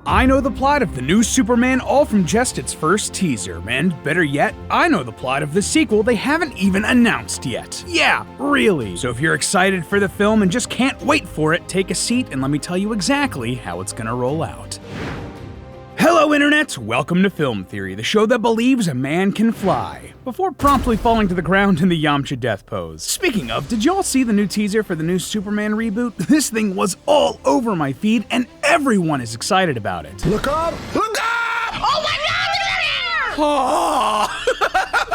I know the plot of the new Superman all from just its first teaser, and better yet, I know the plot of the sequel they haven't even announced yet. Yeah, really. So if you're excited for the film and just can't wait for it, take a seat and let me tell you exactly how it's gonna roll out. Hello Internet, welcome to Film Theory, the show that believes a man can fly, before promptly falling to the ground in the Yamcha death pose. Speaking of, did y'all see the new teaser for the new Superman reboot? This thing was all over my feed and everyone is excited about it. Look up! Look up! Oh my God, look at here! Oh.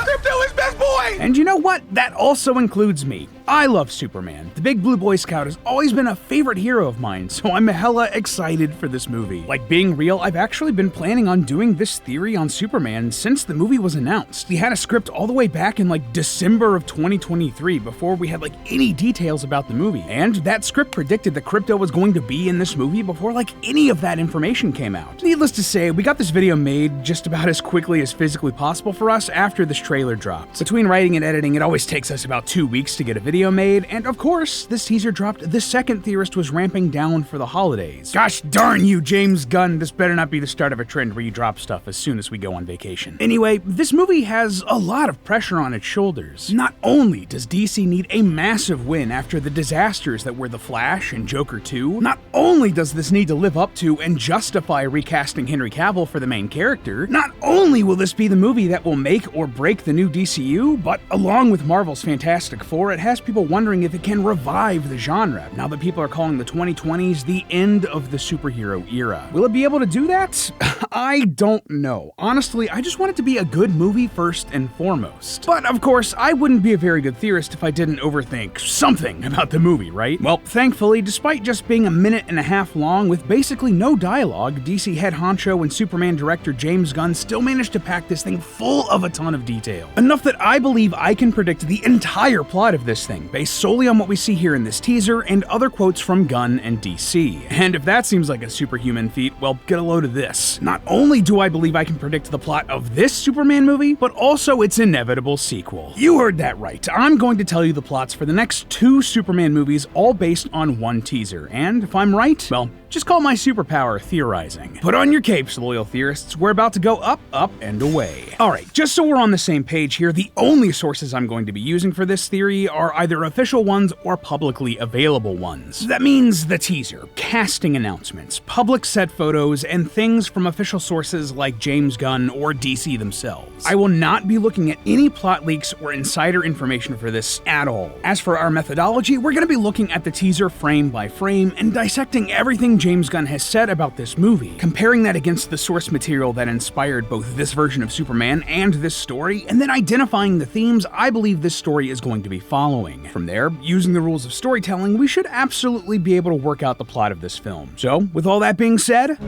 Crypto is best boy! And you know what? That also includes me. I love Superman. The big blue Boy Scout has always been a favorite hero of mine, so I'm hella excited for this movie. Like, being real, I've actually been planning on doing this theory on Superman since the movie was announced. We had a script all the way back in like December of 2023 before we had like any details about the movie. And that script predicted that Krypto was going to be in this movie before like any of that information came out. Needless to say, we got this video made just about as quickly as physically possible for us after this trailer dropped. Between writing and editing, it always takes us about 2 weeks to get a video made, and of course, this teaser dropped the second Theorist was ramping down for the holidays. Gosh darn you, James Gunn, this better not be the start of a trend where you drop stuff as soon as we go on vacation. Anyway, this movie has a lot of pressure on its shoulders. Not only does DC need a massive win after the disasters that were The Flash and Joker 2, not only does this need to live up to and justify recasting Henry Cavill for the main character, not only will this be the movie that will make or break the new DCU, but along with Marvel's Fantastic Four, it has people wondering if it can revive the genre, now that people are calling the 2020s the end of the superhero era. Will it be able to do that? I don't know. Honestly, I just want it to be a good movie first and foremost. But of course, I wouldn't be a very good theorist if I didn't overthink something about the movie, right? Well, thankfully, despite just being a minute and a half long with basically no dialogue, DC head honcho and Superman director James Gunn still managed to pack this thing full of a ton of detail. Enough that I believe I can predict the entire plot of this thing, based solely on what we see here in this teaser and other quotes from Gunn and DC. And if that seems like a superhuman feat, well, get a load of this. Not only do I believe I can predict the plot of this Superman movie, but also its inevitable sequel. You heard that right. I'm going to tell you the plots for the next 2 Superman movies, all based on one teaser. And if I'm right, well, just call my superpower theorizing. Put on your capes, loyal theorists. We're about to go up, up, and away. Alright, just so we're on the same page here, the only sources I'm going to be using for this theory are either official ones or publicly available ones. That means the teaser, casting announcements, public set photos, and things from official sources like James Gunn or DC themselves. I will not be looking at any plot leaks or insider information for this at all. As for our methodology, we're going to be looking at the teaser frame by frame and dissecting everything James Gunn has said about this movie, comparing that against the source material that inspired both this version of Superman and this story, and then identifying the themes I believe this story is going to be following. From there, using the rules of storytelling, we should absolutely be able to work out the plot of this film. So, with all that being said,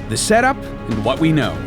the setup and what we know.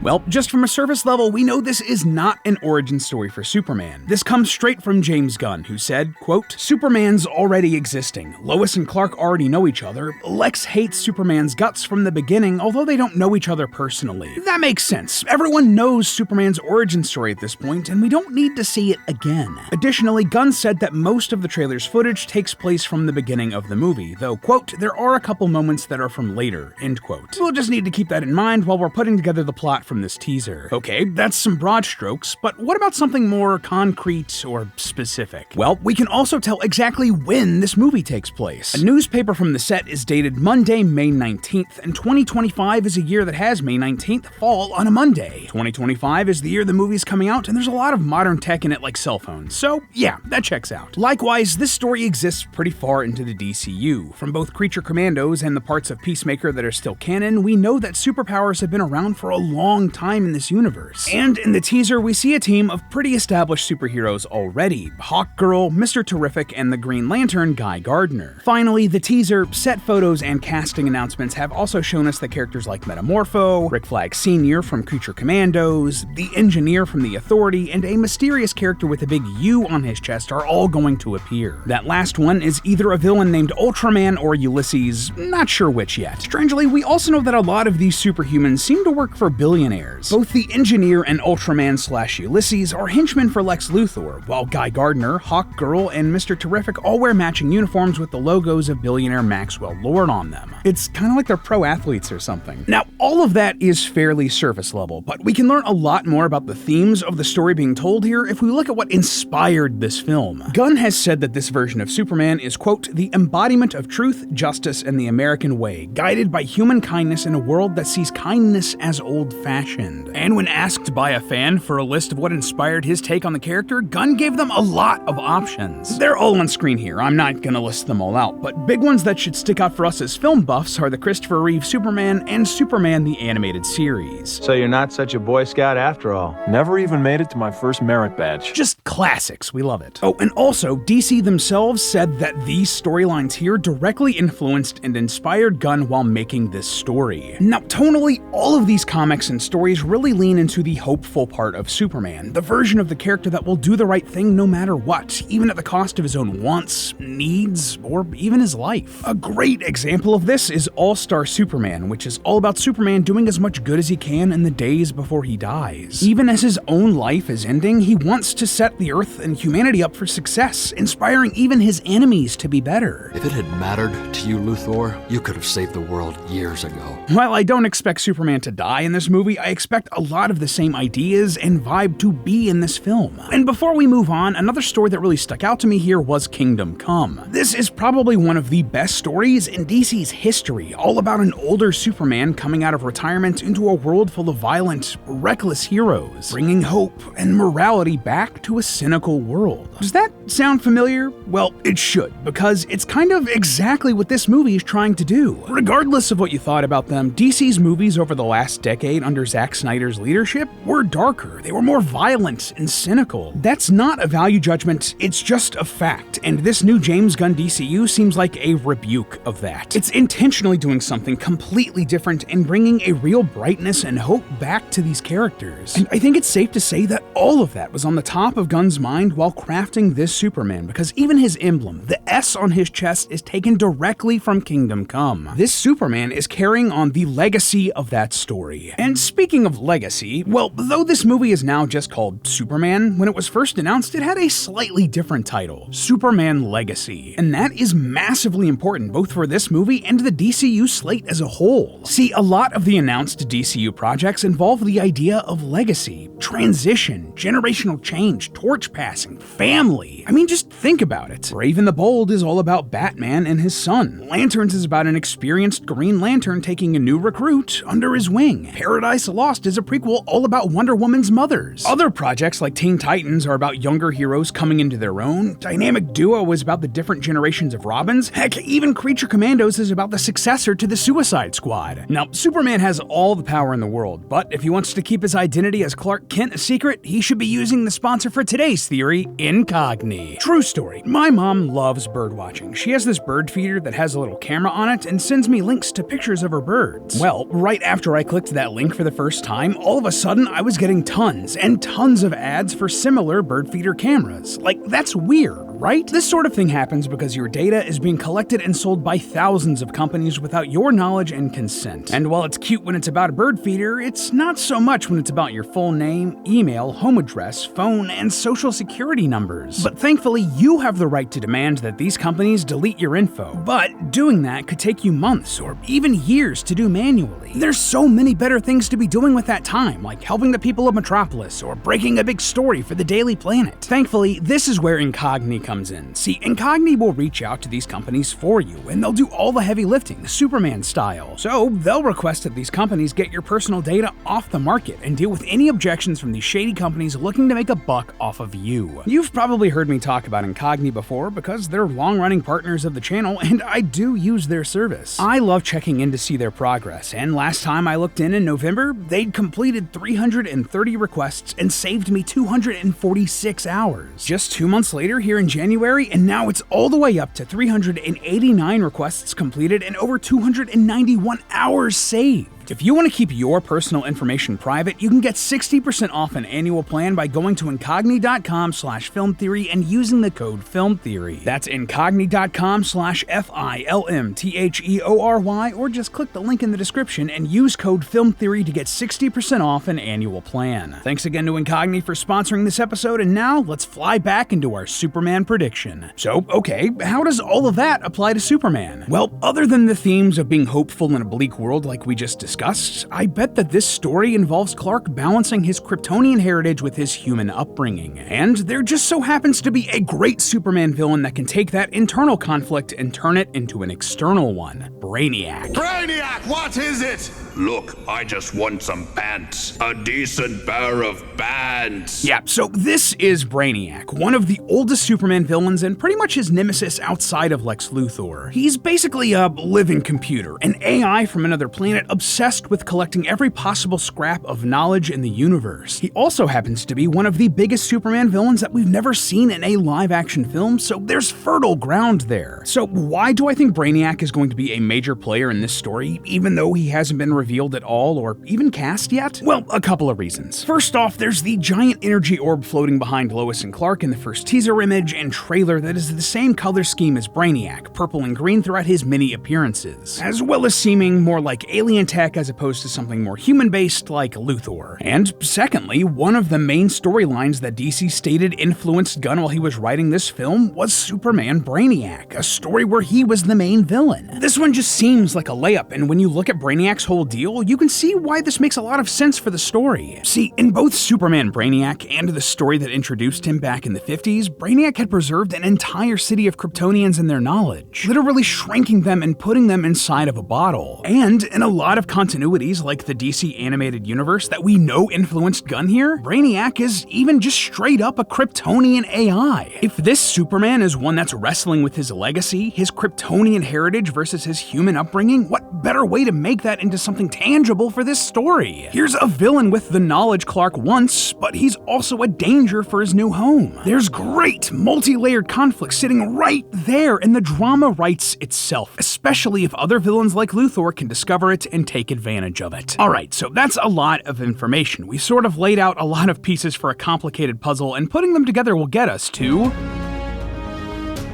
Well, just from a surface level, we know this is not an origin story for Superman. This comes straight from James Gunn, who said, quote, "Superman's already existing. Lois and Clark already know each other. Lex hates Superman's guts from the beginning, although they don't know each other personally." That makes sense. Everyone knows Superman's origin story at this point, and we don't need to see it again. Additionally, Gunn said that most of the trailer's footage takes place from the beginning of the movie, though, quote, "there are a couple moments that are from later," end quote. We'll just need to keep that in mind while we're putting together the plot from this teaser. Okay, that's some broad strokes, but what about something more concrete or specific? Well, we can also tell exactly when this movie takes place. A newspaper from the set is dated Monday, May 19th, and 2025 is a year that has May 19th fall on a Monday. 2025 is the year the movie's coming out, and there's a lot of modern tech in it like cell phones, so yeah, that checks out. Likewise, this story exists pretty far into the DCU. From both Creature Commandos and the parts of Peacemaker that are still canon, we know that superpowers have been around for a long time in this universe. And in the teaser, we see a team of pretty established superheroes already: Hawkgirl, Mr. Terrific, and the Green Lantern, Guy Gardner. Finally, the teaser, set photos, and casting announcements have also shown us that characters like Metamorpho, Rick Flag Sr. from Creature Commandos, the Engineer from The Authority, and a mysterious character with a big U on his chest are all going to appear. That last one is either a villain named Ultraman or Ulysses, not sure which yet. Strangely, we also know that a lot of these superhumans seem to work for billionaires billionaires. Both the Engineer and Ultraman/Ulysses are henchmen for Lex Luthor, while Guy Gardner, Hawk Girl, and Mr. Terrific all wear matching uniforms with the logos of billionaire Maxwell Lord on them. It's kind of like they're pro athletes or something. Now, all of that is fairly surface level, but we can learn a lot more about the themes of the story being told here if we look at what inspired this film. Gunn has said that this version of Superman is, quote, the embodiment of truth, justice, and the American way, guided by human kindness in a world that sees kindness as old-fashioned. And when asked by a fan for a list of what inspired his take on the character, Gunn gave them a lot of options. They're all on screen here, I'm not gonna list them all out, but big ones that should stick out for us as film buffs are the Christopher Reeve Superman and Superman the Animated Series. So you're not such a Boy Scout after all. Never even made it to my first merit badge. Just classics, we love it. Oh, and also, DC themselves said that these storylines here directly influenced and inspired Gunn while making this story. Now, tonally, all of these comics and stories really lean into the hopeful part of Superman, the version of the character that will do the right thing no matter what, even at the cost of his own wants, needs, or even his life. A great example of this is All-Star Superman, which is all about Superman doing as much good as he can in the days before he dies. Even as his own life is ending, he wants to set the Earth and humanity up for success, inspiring even his enemies to be better. If it had mattered to you, Luthor, you could have saved the world years ago. While I don't expect Superman to die in this movie, I expect a lot of the same ideas and vibe to be in this film. And before we move on, another story that really stuck out to me here was Kingdom Come. This is probably one of the best stories in DC's history, all about an older Superman coming out of retirement into a world full of violent, reckless heroes, bringing hope and morality back to a cynical world. Does that sound familiar? Well, it should, because it's kind of exactly what this movie is trying to do. Regardless of what you thought about them, DC's movies over the last decade under Zack Snyder's leadership were darker, they were more violent and cynical. That's not a value judgment, it's just a fact, and this new James Gunn DCU seems like a rebuke of that. It's intentionally doing something completely different and bringing a real brightness and hope back to these characters. And I think it's safe to say that all of that was on the top of Gunn's mind while crafting this Superman, because even his emblem, the S on his chest, is taken directly from Kingdom Come. This Superman is carrying on the legacy of that story. And speaking of legacy, well, though this movie is now just called Superman, when it was first announced, it had a slightly different title, Superman Legacy. And that is massively important both for this movie and the DCU slate as a whole. See, a lot of the announced DCU projects involve the idea of legacy, transition, generational change, torch passing, family. I mean, just think about it. Brave and the Bold is all about Batman and his son. Lanterns is about an experienced Green Lantern taking a new recruit under his wing. Paradise Lost is a prequel all about Wonder Woman's mothers. Other projects like Teen Titans are about younger heroes coming into their own. Dynamic Duo is about the different generations of Robins. Heck, even Creature Commandos is about the successor to the Suicide Squad. Now, Superman has all the power in the world, but if he wants to keep his identity as Clark Kent a secret, he should be using the sponsor for today's theory, Incogni. True story. My mom loves bird watching. She has this bird feeder that has a little camera on it and sends me links to pictures of her birds. Well, right after I clicked that link for the first time, all of a sudden I was getting tons and tons of ads for similar bird feeder cameras. Like, that's weird, right? This sort of thing happens because your data is being collected and sold by thousands of companies without your knowledge and consent. And while it's cute when it's about a bird feeder, it's not so much when it's about your full name, email, home address, phone, and social security numbers. But thankfully, you have the right to demand that these companies delete your info. But doing that could take you months or even years to do manually. There's so many better things to be doing with that time, like helping the people of Metropolis or breaking a big story for the Daily Planet. Thankfully, this is where Incogni comes in. See, Incogni will reach out to these companies for you, and they'll do all the heavy lifting, Superman style. So they'll request that these companies get your personal data off the market and deal with any objections from these shady companies looking to make a buck off of you. You've probably heard me talk about Incogni before because they're long-running partners of the channel, and I do use their service. I love checking in to see their progress, and last time I looked in November, they'd completed 330 requests and saved me 246 hours. Just 2 months later, here in January, and now it's all the way up to 389 requests completed and over 291 hours saved. If you want to keep your personal information private, you can get 60% off an annual plan by going to incogni.com/filmtheory and using the code FILMTHEORY. That's incogni.com/FILMTHEORY, or just click the link in the description and use code FILMTHEORY to get 60% off an annual plan. Thanks again to Incogni for sponsoring this episode, and now let's fly back into our Superman prediction. So, okay, how does all of that apply to Superman? Well, other than the themes of being hopeful in a bleak world like we just discussed, I bet that this story involves Clark balancing his Kryptonian heritage with his human upbringing. And there just so happens to be a great Superman villain that can take that internal conflict and turn it into an external one: Brainiac. Brainiac, what is it? Look, I just want some pants. A decent pair of pants. Yeah, so this is Brainiac, one of the oldest Superman villains and pretty much his nemesis outside of Lex Luthor. He's basically a living computer, an AI from another planet obsessed with collecting every possible scrap of knowledge in the universe. He also happens to be one of the biggest Superman villains that we've never seen in a live-action film, so there's fertile ground there. So why do I think Brainiac is going to be a major player in this story, even though he hasn't been revealed at all or even cast yet? Well, a couple of reasons. First off, there's the giant energy orb floating behind Lois and Clark in the first teaser image and trailer that is the same color scheme as Brainiac, purple and green throughout his many appearances, as well as seeming more like alien tech as opposed to something more human-based like Luthor. And secondly, one of the main storylines that DC stated influenced Gunn while he was writing this film was Superman Brainiac, a story where he was the main villain. This one just seems like a layup, and when you look at Brainiac's whole deal, you can see why this makes a lot of sense for the story. See, in both Superman Brainiac and the story that introduced him back in the 50s, Brainiac had preserved an entire city of Kryptonians and their knowledge, literally shrinking them and putting them inside of a bottle. And in a lot of continuities like the DC animated universe that we know influenced Gunn here, Brainiac is even just straight up a Kryptonian AI. If this Superman is one that's wrestling with his legacy, his Kryptonian heritage versus his human upbringing, what better way to make that into something tangible for this story? Here's a villain with the knowledge Clark wants, but he's also a danger for his new home. There's great multi-layered conflict sitting right there, and the drama writes itself, especially if other villains like Luthor can discover it and take advantage of it. Alright, so that's a lot of information. We sort of laid out a lot of pieces for a complicated puzzle, and putting them together will get us to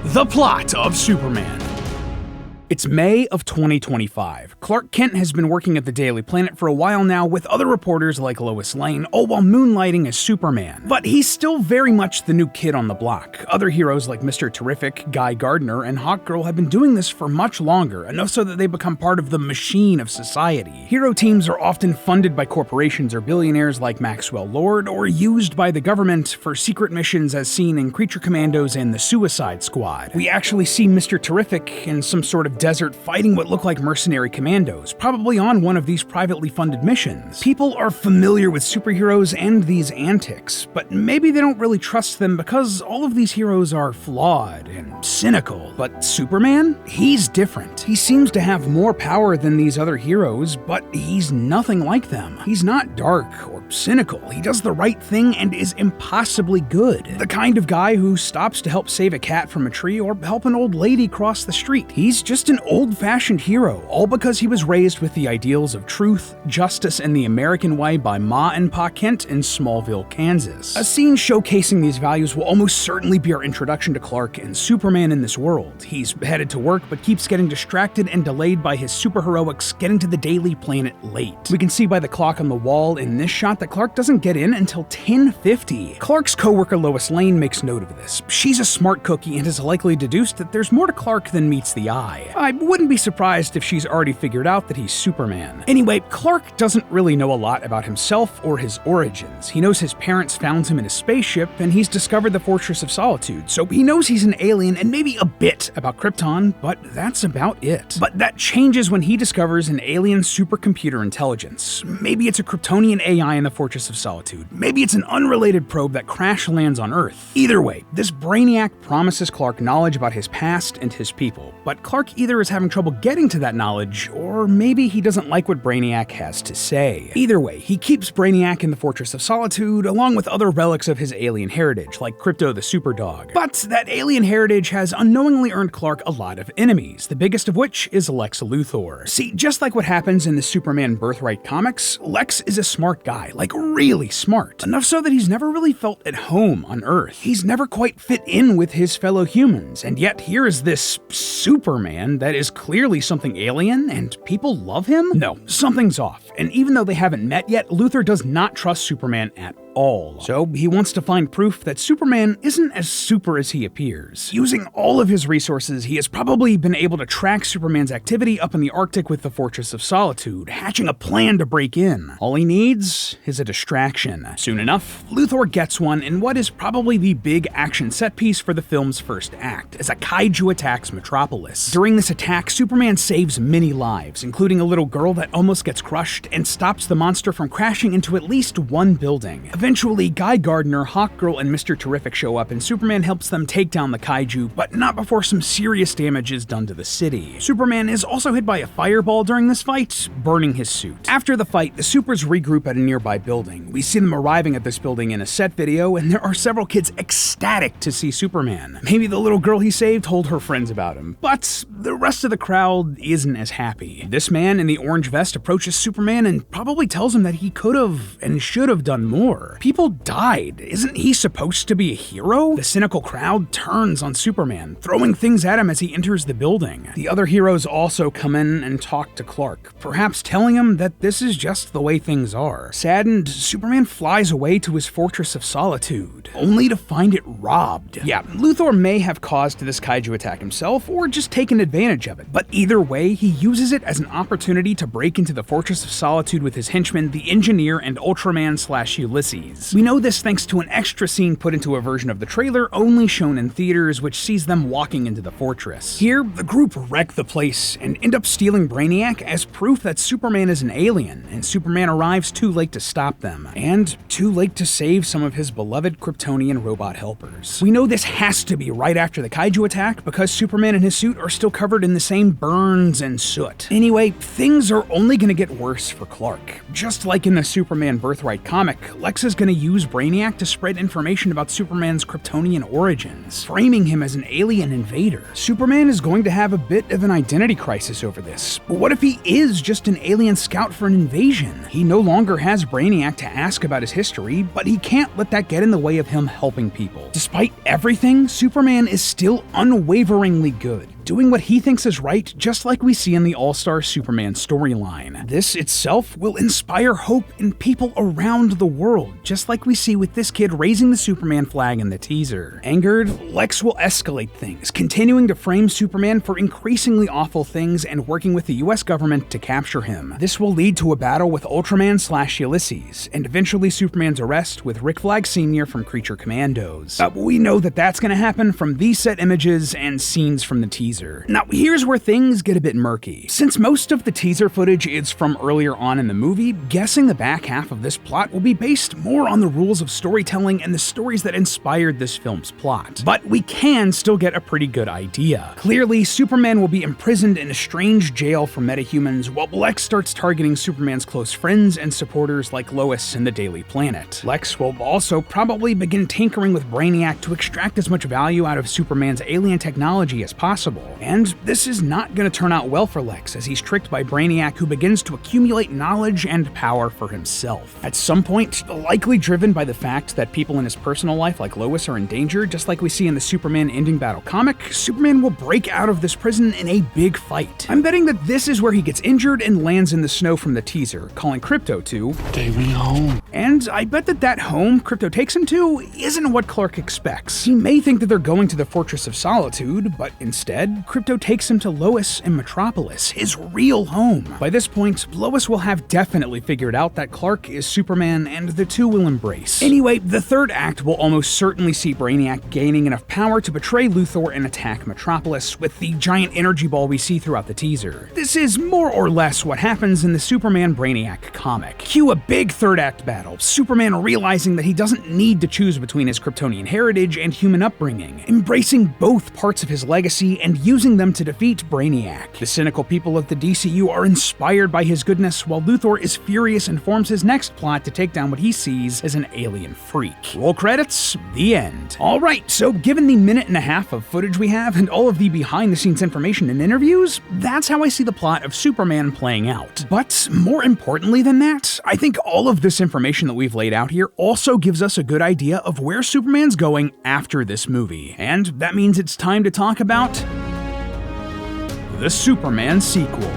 the plot of Superman. It's May of 2025. Clark Kent has been working at the Daily Planet for a while now with other reporters like Lois Lane, all while moonlighting as Superman. But he's still very much the new kid on the block. Other heroes like Mr. Terrific, Guy Gardner, and Hawkgirl have been doing this for much longer, enough so that they become part of the machine of society. Hero teams are often funded by corporations or billionaires like Maxwell Lord, or used by the government for secret missions as seen in Creature Commandos and the Suicide Squad. We actually see Mr. Terrific in some sort of desert fighting what look like mercenary commandos, probably on one of these privately funded missions. People are familiar with superheroes and these antics, but maybe they don't really trust them because all of these heroes are flawed and cynical. But Superman? He's different. He seems to have more power than these other heroes, but he's nothing like them. He's not dark or cynical. He does the right thing and is impossibly good. The kind of guy who stops to help save a cat from a tree or help an old lady cross the street. He's just an old-fashioned hero, all because he was raised with the ideals of truth, justice, and the American way by Ma and Pa Kent in Smallville, Kansas. A scene showcasing these values will almost certainly be our introduction to Clark and Superman in this world. He's headed to work, but keeps getting distracted and delayed by his superheroics getting to the Daily Planet late. We can see by the clock on the wall in this shot that Clark doesn't get in until 10:50. Clark's co-worker Lois Lane makes note of this. She's a smart cookie and has likely deduced that there's more to Clark than meets the eye. I wouldn't be surprised if she's already figured out that he's Superman. Anyway, Clark doesn't really know a lot about himself or his origins. He knows his parents found him in a spaceship, and he's discovered the Fortress of Solitude, so he knows he's an alien and maybe a bit about Krypton, but that's about it. But that changes when he discovers an alien supercomputer intelligence. Maybe it's a Kryptonian AI in the the Fortress of Solitude. Maybe it's an unrelated probe that crash lands on Earth. Either way, this Brainiac promises Clark knowledge about his past and his people, but Clark either is having trouble getting to that knowledge, or maybe he doesn't like what Brainiac has to say. Either way, he keeps Brainiac in the Fortress of Solitude, along with other relics of his alien heritage, like Crypto the Superdog. But that alien heritage has unknowingly earned Clark a lot of enemies, the biggest of which is Lex Luthor. See, just like what happens in the Superman Birthright comics, Lex is a smart guy, like really smart. Enough so that he's never really felt at home on Earth. He's never quite fit in with his fellow humans, and yet here is this Superman that is clearly something alien, and people love him? No, something's off. And even though they haven't met yet, Luthor does not trust Superman at all. So he wants to find proof that Superman isn't as super as he appears. Using all of his resources, he has probably been able to track Superman's activity up in the Arctic with the Fortress of Solitude, hatching a plan to break in. All he needs is a distraction. Soon enough, Luthor gets one in what is probably the big action set piece for the film's first act, as a kaiju attacks Metropolis. During this attack, Superman saves many lives, including a little girl that almost gets crushed, and stops the monster from crashing into at least one building. Eventually, Guy Gardner, Hawkgirl, and Mr. Terrific show up, and Superman helps them take down the kaiju, but not before some serious damage is done to the city. Superman is also hit by a fireball during this fight, burning his suit. After the fight, the Supers regroup at a nearby building. We see them arriving at this building in a set video, and there are several kids ecstatic to see Superman. Maybe the little girl he saved told her friends about him, but the rest of the crowd isn't as happy. This man in the orange vest approaches Superman and probably tells him that he could have and should have done more. People died. Isn't he supposed to be a hero? The cynical crowd turns on Superman, throwing things at him as he enters the building. The other heroes also come in and talk to Clark, perhaps telling him that this is just the way things are. Saddened, Superman flies away to his Fortress of Solitude, only to find it robbed. Yeah, Luthor may have caused this kaiju attack himself, or just taken advantage of it, but either way, he uses it as an opportunity to break into the Fortress of Solitude with his henchmen, the Engineer and Ultraman/Ulysses. We know this thanks to an extra scene put into a version of the trailer only shown in theaters, which sees them walking into the fortress. Here, the group wreck the place and end up stealing Brainiac as proof that Superman is an alien, and Superman arrives too late to stop them, and too late to save some of his beloved Kryptonian robot helpers. We know this has to be right after the kaiju attack because Superman and his suit are still covered in the same burns and soot. Anyway, things are only gonna get worse for Clark. Just like in the Superman Birthright comic, Lex is gonna use Brainiac to spread information about Superman's Kryptonian origins, framing him as an alien invader. Superman is going to have a bit of an identity crisis over this. But what if he is just an alien scout for an invasion? He no longer has Brainiac to ask about his history, but he can't let that get in the way of him helping people. Despite everything, Superman is still unwaveringly good, doing what he thinks is right, just like we see in the All-Star Superman storyline. This itself will inspire hope in people around the world, just like we see with this kid raising the Superman flag in the teaser. Angered, Lex will escalate things, continuing to frame Superman for increasingly awful things and working with the US government to capture him. This will lead to a battle with Ultraman/Ulysses, and eventually Superman's arrest with Rick Flag Sr. from Creature Commandos. We know that that's gonna happen from these set images and scenes from the teaser. Now, here's where things get a bit murky. Since most of the teaser footage is from earlier on in the movie, guessing the back half of this plot will be based more on the rules of storytelling and the stories that inspired this film's plot. But we can still get a pretty good idea. Clearly, Superman will be imprisoned in a strange jail for metahumans, while Lex starts targeting Superman's close friends and supporters like Lois and the Daily Planet. Lex will also probably begin tinkering with Brainiac to extract as much value out of Superman's alien technology as possible. And this is not going to turn out well for Lex, as he's tricked by Brainiac, who begins to accumulate knowledge and power for himself. At some point, likely driven by the fact that people in his personal life like Lois are in danger, just like we see in the Superman Ending Battle comic, Superman will break out of this prison in a big fight. I'm betting that this is where he gets injured and lands in the snow from the teaser, calling Krypto to take me home. And I bet that home Krypto takes him to isn't what Clark expects. He may think that they're going to the Fortress of Solitude, but instead, Krypto takes him to Lois in Metropolis, his real home. By this point, Lois will have definitely figured out that Clark is Superman and the two will embrace. Anyway, the third act will almost certainly see Brainiac gaining enough power to betray Luthor and attack Metropolis with the giant energy ball we see throughout the teaser. This is more or less what happens in the Superman Brainiac comic. Cue a big third act battle, Superman realizing that he doesn't need to choose between his Kryptonian heritage and human upbringing, embracing both parts of his legacy and using them to defeat Brainiac. The cynical people of the DCU are inspired by his goodness, while Luthor is furious and forms his next plot to take down what he sees as an alien freak. Roll credits, the end. Alright, so given the minute and a half of footage we have and all of the behind the scenes information and interviews, that's how I see the plot of Superman playing out. But more importantly than that, I think all of this information that we've laid out here also gives us a good idea of where Superman's going after this movie. And that means it's time to talk about the Superman sequel.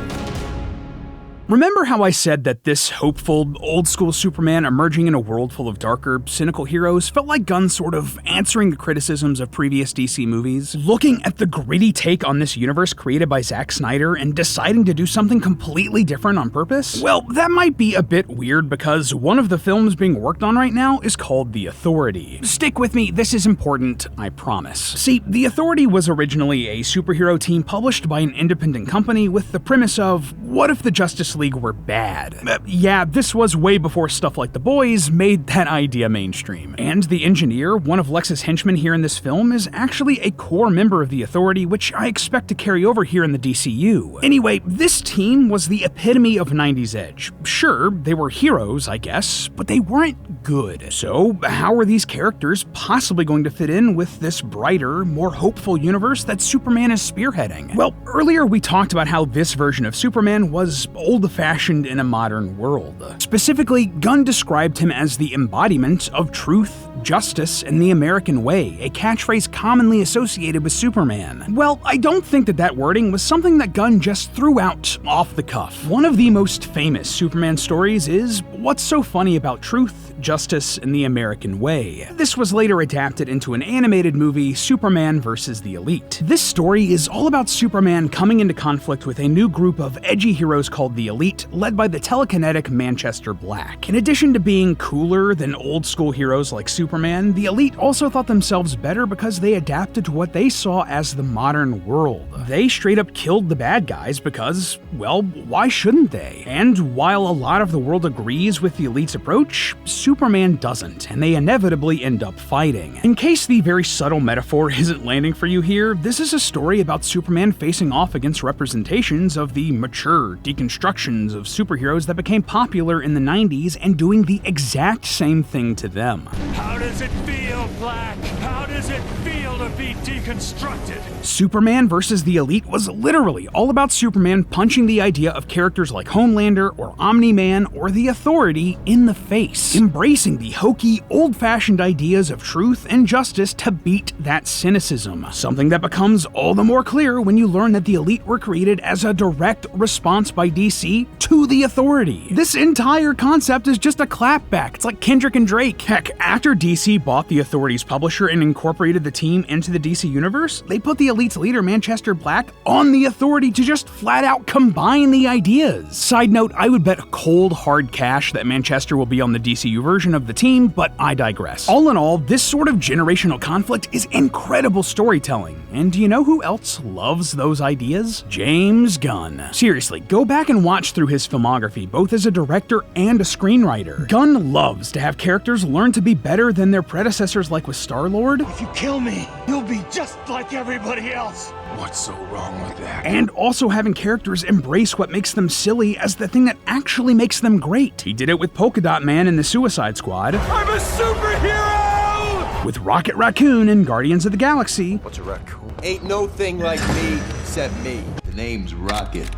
Remember how I said that this hopeful, old-school Superman emerging in a world full of darker, cynical heroes felt like Gunn sort of answering the criticisms of previous DC movies? Looking at the gritty take on this universe created by Zack Snyder and deciding to do something completely different on purpose? Well, that might be a bit weird because one of the films being worked on right now is called The Authority. Stick with me, this is important, I promise. See, The Authority was originally a superhero team published by an independent company with the premise of, what if the Justice League were bad? Yeah, this was way before stuff like The Boys made that idea mainstream. And the engineer, one of Lex's henchmen here in this film, is actually a core member of the Authority, which I expect to carry over here in the DCU. Anyway, this team was the epitome of 90s edge. Sure, they were heroes, I guess, but they weren't good. So how are these characters possibly going to fit in with this brighter, more hopeful universe that Superman is spearheading? Well, earlier we talked about how this version of Superman was old-fashioned in a modern world. Specifically, Gunn described him as the embodiment of truth, justice, and the American way, a catchphrase commonly associated with Superman. Well, I don't think that wording was something that Gunn just threw out off the cuff. One of the most famous Superman stories is What's So Funny About Truth, Justice, and the American Way. This was later adapted into an animated movie, Superman vs. the Elite. This story is all about Superman coming into conflict with a new group of edgy heroes called the Elite, led by the telekinetic Manchester Black. In addition to being cooler than old-school heroes like Superman, the Elite also thought themselves better because they adapted to what they saw as the modern world. They straight up killed the bad guys because, well, why shouldn't they? And while a lot of the world agrees with the Elite's approach, Superman doesn't, and they inevitably end up fighting. In case the very subtle metaphor isn't landing for you here, this is a story about Superman facing off against representations of the mature deconstructions of superheroes that became popular in the 90s and doing the exact same thing to them. How does it feel, Black? How does it feel to be deconstructed? Superman vs. the Elite was literally all about Superman punching the idea of characters like Homelander or Omni-Man or the Authority in the face, embracing the hokey, old-fashioned ideas of truth and justice to beat that cynicism. Something that becomes all the more clear when you learn that the Elite were created as a direct response by DC to the Authority. This entire concept is just a clapback. It's like Kendrick and Drake. Heck, after DC bought the Authority's publisher and incorporated the team into the DC universe, they put the Elite's leader, Manchester Black, on the Authority to just flat out combine the ideas. Side note, I would bet cold hard cash that Manchester will be on the DCU version of the team, but I digress. All in all, this sort of generational conflict is incredible storytelling. And do you know who else loves those ideas? James Gunn. Seriously, go back and watch through his filmography, both as a director and a screenwriter. Gunn loves to have characters learn to be better than their predecessors, like with Star-Lord. If you kill me, you'll be just like everybody else. What's so wrong with that? And also having characters embrace what makes them silly as the thing that actually makes them great. He did it with Polka Dot Man in the Suicide Squad. I'm a superhero! With Rocket Raccoon in Guardians of the Galaxy. What's a raccoon? Ain't no thing like me except me. The name's Rocket.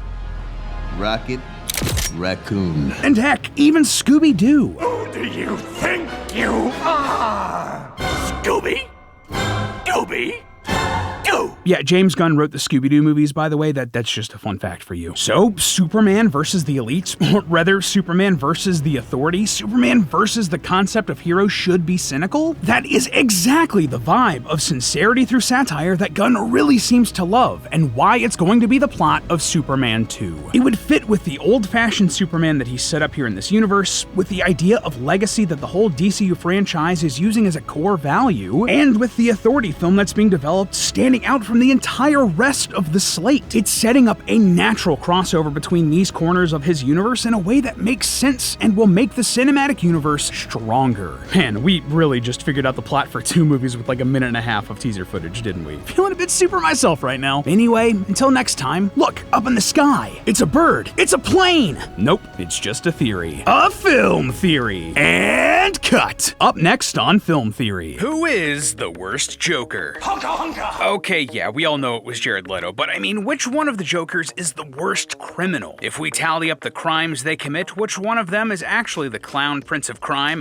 Rocket Raccoon. And heck, even Scooby-Doo. Who do you think you are? Scooby? Dooby? Doo! Yeah, James Gunn wrote the Scooby-Doo movies, by the way. That's just a fun fact for you. So, Superman versus the elites, or rather, Superman versus the authority, Superman versus the concept of heroes should be cynical? That is exactly the vibe of sincerity through satire that Gunn really seems to love, and why it's going to be the plot of Superman 2. It would fit with the old-fashioned Superman that he set up here in this universe, with the idea of legacy that the whole DCU franchise is using as a core value, and with the Authority film that's being developed standing out from the entire rest of the slate. It's setting up a natural crossover between these corners of his universe in a way that makes sense and will make the cinematic universe stronger. Man, we really just figured out the plot for 2 movies with like a minute and a half of teaser footage, didn't we? Feeling a bit super myself right now. Anyway, until next time, look, up in the sky. It's a bird. It's a plane. Nope, it's just a theory. A film theory. And cut. Up next on Film Theory. Who is the worst Joker? Okay, yeah, we all know it was Jared Leto, but I mean, which one of the Jokers is the worst criminal? If we tally up the crimes they commit, which one of them is actually the clown prince of crime?